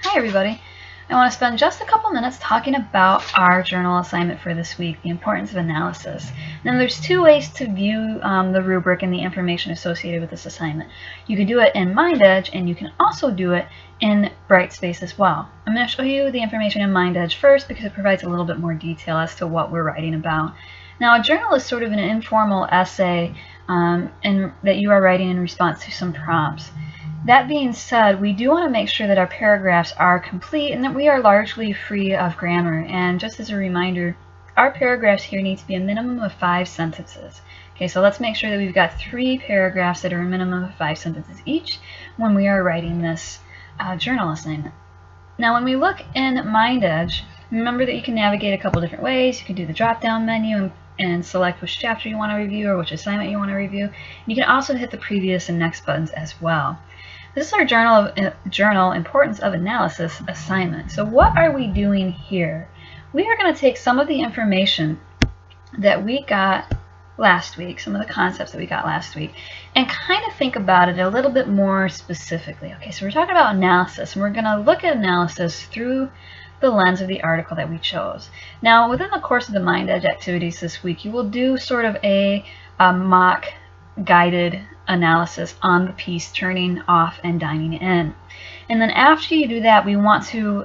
Hi everybody. I want to spend just a couple minutes talking about our journal assignment for this week, the importance of analysis. Now there's two ways to view the rubric and the information associated with this assignment. You can do it in MindEdge and you can also do it in Brightspace as well. I'm going to show you the information in MindEdge first because it provides a little bit more detail as to what we're writing about. Now a journal is sort of an informal essay that you are writing in response to some prompts. That being said, we do want to make sure that our paragraphs are complete and that we are largely free of grammar. And just as a reminder, our paragraphs here need to be a minimum of 5 sentences. Okay, so let's make sure that we've got 3 paragraphs that are a minimum of 5 sentences each when we are writing this journal assignment. Now when we look in MindEdge, remember that you can navigate a couple different ways. You can do the drop-down menu and select which chapter you want to review or which assignment you want to review. You can also hit the previous and next buttons as well. This is our journal Importance of Analysis assignment. So what are we doing here? We are going to take some of the information that we got last week, some of the concepts that we got last week, and kind of think about it a little bit more specifically. Okay, so we're talking about analysis, and we're going to look at analysis through the lens of the article that we chose. Now, within the course of the MindEdge activities this week, you will do sort of a mock guided analysis on the piece Turning Off and Dining In. And then after you do that, we want to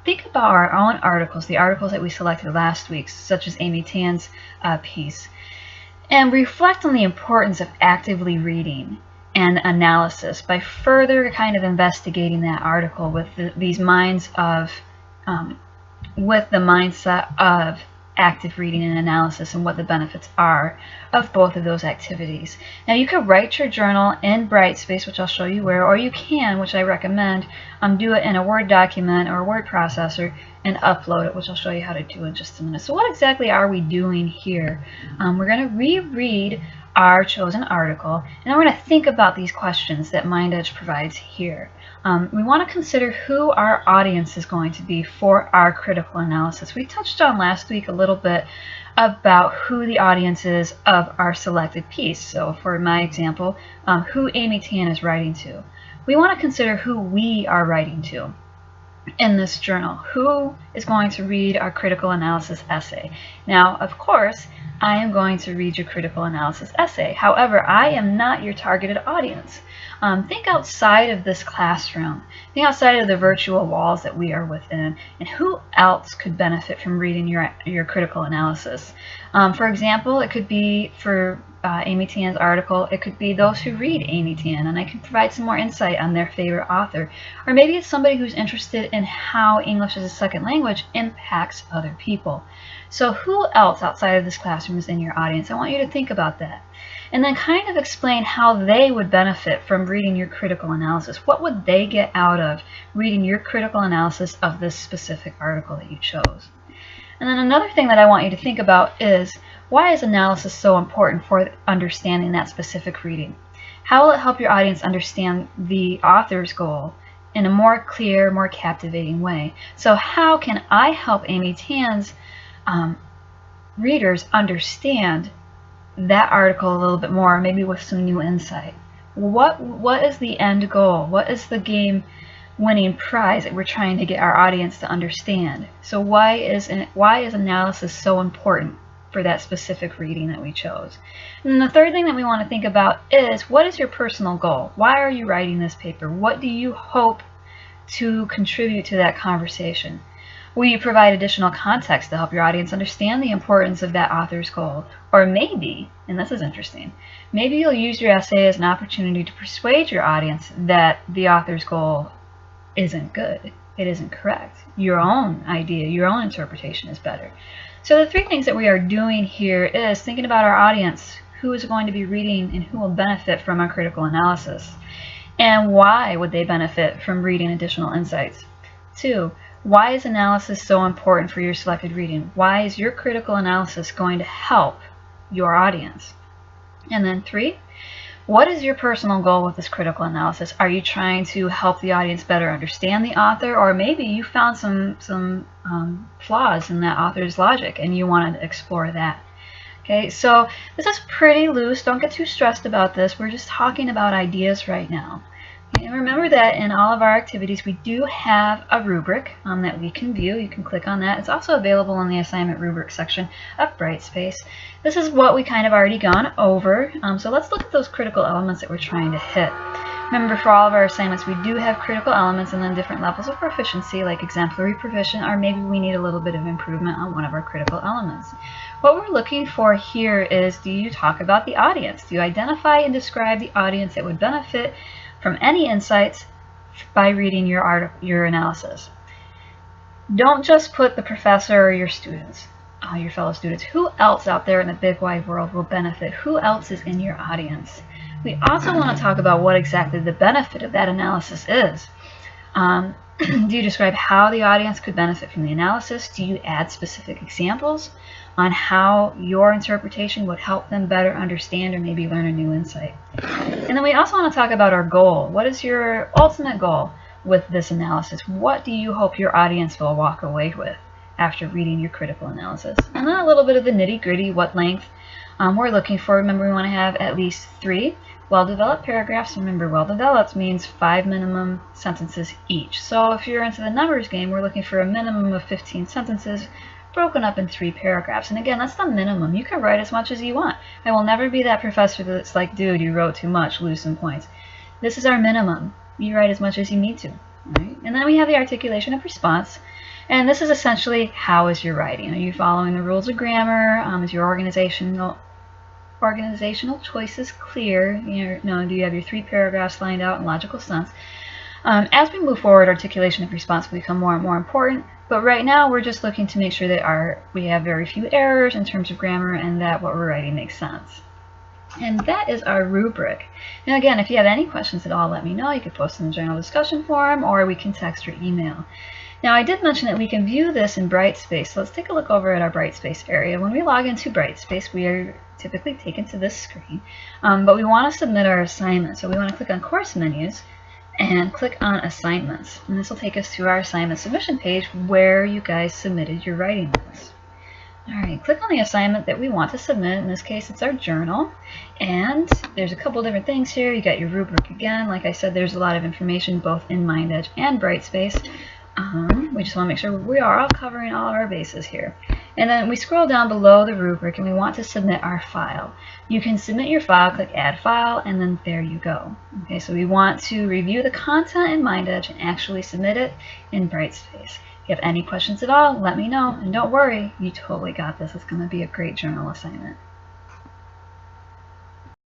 think about our own articles, the articles that we selected last week, such as Amy Tan's piece, and reflect on the importance of actively reading and analysis by further kind of investigating that article with these minds of with the mindset of active reading and analysis and what the benefits are of both of those activities. Now you could write your journal in Brightspace, which I'll show you where, or you can, which I recommend, do it in a Word document or a word processor and upload it, which I'll show you how to do in just a minute. So what exactly are we doing here? We're going to reread our chosen article, and then we're going to think about these questions that MindEdge provides here. We want to consider who our audience is going to be for our critical analysis. We touched on last week a little bit about who the audience is of our selected piece. So for my example, who Amy Tan is writing to. We want to consider who we are writing to in this journal. Who is going to read our critical analysis essay? Now, of course, I am going to read your critical analysis essay. However, I am not your targeted audience. Think outside of this classroom. Think outside of the virtual walls that we are within, and who else could benefit from reading your critical analysis. For example, it could be for Amy Tan's article, it could be those who read Amy Tan, and I can provide some more insight on their favorite author. Or maybe it's somebody who's interested in how English as a second language impacts other people. So who else outside of this classroom is in your audience? I want you to think about that. And then kind of explain how they would benefit from reading your critical analysis. What would they get out of reading your critical analysis of this specific article that you chose? And then another thing that I want you to think about is, why is analysis so important for understanding that specific reading? How will it help your audience understand the author's goal in a more clear, more captivating way? So how can I help Amy Tan's readers understand that article a little bit more, maybe with some new insight? What is the end goal? What is the game-winning prize that we're trying to get our audience to understand? So why is analysis so important for that specific reading that we chose? And then the third thing that we want to think about is, what is your personal goal? Why are you writing this paper? What do you hope to contribute to that conversation? Will you provide additional context to help your audience understand the importance of that author's goal? Or maybe, and this is interesting, maybe you'll use your essay as an opportunity to persuade your audience that the author's goal isn't good, it isn't correct. Your own idea, your own interpretation is better. So the 3 things that we are doing here is thinking about our audience, who is going to be reading and who will benefit from our critical analysis, and why would they benefit from reading additional insights. 2, why is analysis so important for your selected reading? Why is your critical analysis going to help your audience? And then 3, what is your personal goal with this critical analysis? Are you trying to help the audience better understand the author, or maybe you found some flaws in that author's logic and you want to explore that? Okay, so this is pretty loose. Don't get too stressed about this. We're just talking about ideas right now. And remember that in all of our activities we do have a rubric that we can view. You can click on that. It's also available in the assignment rubric section of Brightspace. This is what we kind of already gone over. So let's look at those critical elements that we're trying to hit. Remember, for all of our assignments we do have critical elements and then different levels of proficiency, like exemplary proficient, or maybe we need a little bit of improvement on one of our critical elements. What we're looking for here is, do you talk about the audience? Do you identify and describe the audience that would benefit from any insights by reading your analysis? Don't just put the professor or your students, your fellow students. Who else out there in the big wide world will benefit? Who else is in your audience? We also want to talk about what exactly the benefit of that analysis is. Do you describe how the audience could benefit from the analysis? Do you add specific examples on how your interpretation would help them better understand or maybe learn a new insight? And then we also want to talk about our goal. What is your ultimate goal with this analysis? What do you hope your audience will walk away with after reading your critical analysis? And then a little bit of the nitty-gritty, what length we're looking for. Remember, we want to have at least 3 well-developed paragraphs. Remember, well-developed means 5 minimum sentences each. So if you're into the numbers game, we're looking for a minimum of 15 sentences broken up in 3 paragraphs. And again, that's the minimum. You can write as much as you want. I will never be that professor that's like, dude, you wrote too much, lose some points. This is our minimum. You write as much as you need to. Right? And then we have the articulation of response. And this is essentially, how is your writing? Are you following the rules of grammar? Is your organizational choices clear? Do you have your 3 paragraphs lined out in logical sense? As we move forward, articulation of response will become more and more important. But right now, we're just looking to make sure that we have very few errors in terms of grammar and that what we're writing makes sense. And that is our rubric. Now again, if you have any questions at all, let me know. You can post in the general discussion forum, or we can text or email. Now, I did mention that we can view this in Brightspace, so let's take a look over at our Brightspace area. When we log into Brightspace, we are typically taken to this screen, but we want to submit our assignment. So we want to click on Course Menus and click on Assignments. And this will take us to our assignment submission page where you guys submitted your writing notes. Alright, click on the assignment that we want to submit. In this case, it's our journal. And there's a couple different things here. You got your rubric again. Like I said, there's a lot of information both in MindEdge and Brightspace. We just want to make sure we are all covering all of our bases here. And then we scroll down below the rubric and we want to submit our file. You can submit your file, click Add File, and then there you go. Okay, so we want to review the content in MindEdge and actually submit it in Brightspace. If you have any questions at all, let me know. And don't worry, you totally got this. It's going to be a great journal assignment.